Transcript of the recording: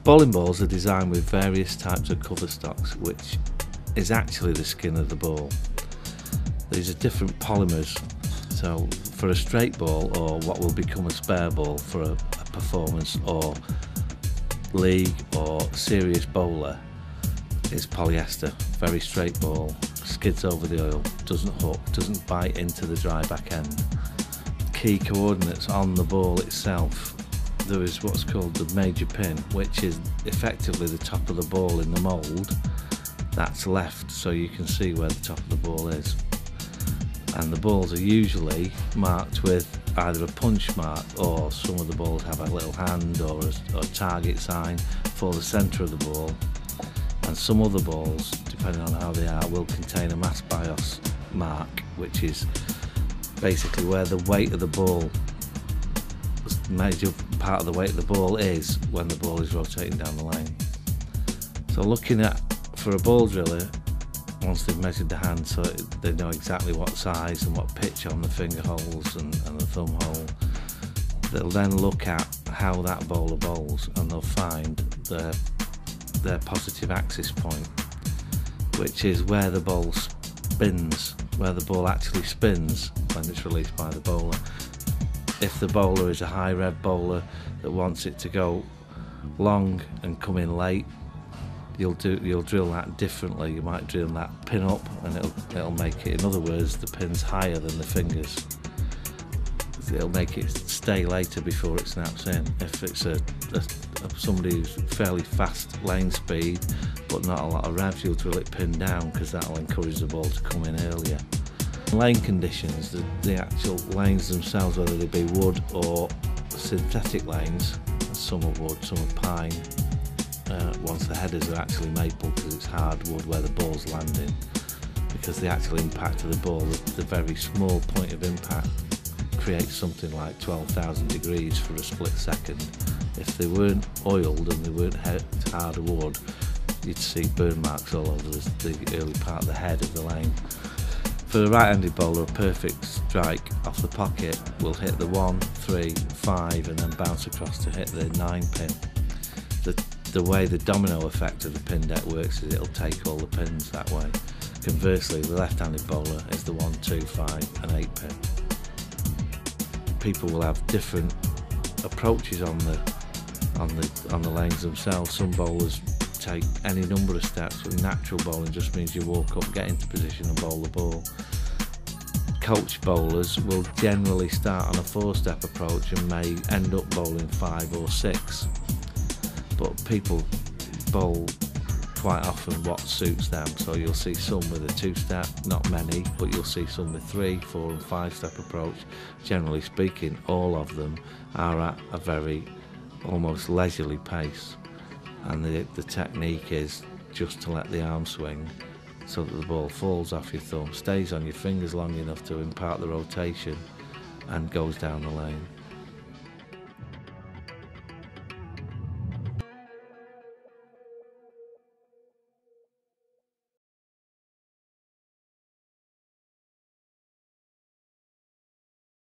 Bowling balls are designed with various types of cover stocks, which is actually the skin of the ball. These are different polymers, so for a straight ball, or what will become a spare ball for a performance or league or serious bowler, it's polyester. Very straight ball, skids over the oil, doesn't hook, doesn't bite into the dry back end. Key coordinates on the ball itself, there is what's called the major pin, which is effectively the top of the ball in the mould. That's left, so you can see where the top of the ball is. And the balls are usually marked with either a punch mark, or some of the balls have a little hand or a target sign for the centre of the ball. And some other balls, depending on how they are, will contain a mass bias mark, which is basically where the weight of the ball, major part of the weight of the ball is when the ball is rotating down the lane. So looking at, for a ball driller, once they've measured the hand so they know exactly what size and what pitch on the finger holes and the thumb hole, they'll then look at how that bowler bowls, and they'll find their positive axis point, which is where the ball spins, where the ball actually spins when it's released by the bowler. If the bowler is a high rev bowler that wants it to go long and come in late, you'll drill that differently. You might drill that pin up and it'll make it, in other words, the pin's higher than the fingers. It'll make it stay later before it snaps in. If it's somebody who's fairly fast lane speed but not a lot of revs, you'll drill it pinned down because that'll encourage the ball to come in earlier. Lane conditions, the actual lanes themselves, whether they be wood or synthetic lanes, some are wood, some are pine. Once the headers are actually maple because it's hard wood where the ball's landing, because the actual impact of the ball, the very small point of impact, creates something like 12,000 degrees for a split second. If they weren't oiled and they weren't hard wood, you'd see burn marks all over the early part of the head of the lane. For a right-handed bowler, a perfect strike off the pocket will hit the 1, 3, 5 and then bounce across to hit the 9 pin. The way the domino effect of the pin deck works is it'll take all the pins that way. Conversely, the left-handed bowler is the 1, 2, 5 and 8 pin. People will have different approaches on the lanes themselves. Some bowlers take any number of steps, but natural bowling just means you walk up, get into position and bowl the ball. Coach bowlers will generally start on a 4-step approach and may end up bowling 5 or 6. But people bowl quite often what suits them, so you'll see some with a 2-step, not many, but you'll see some with 3, 4 and 5-step approach. Generally speaking, all of them are at a very almost leisurely pace, and the technique is just to let the arm swing so that the ball falls off your thumb, stays on your fingers long enough to impart the rotation and goes down the lane.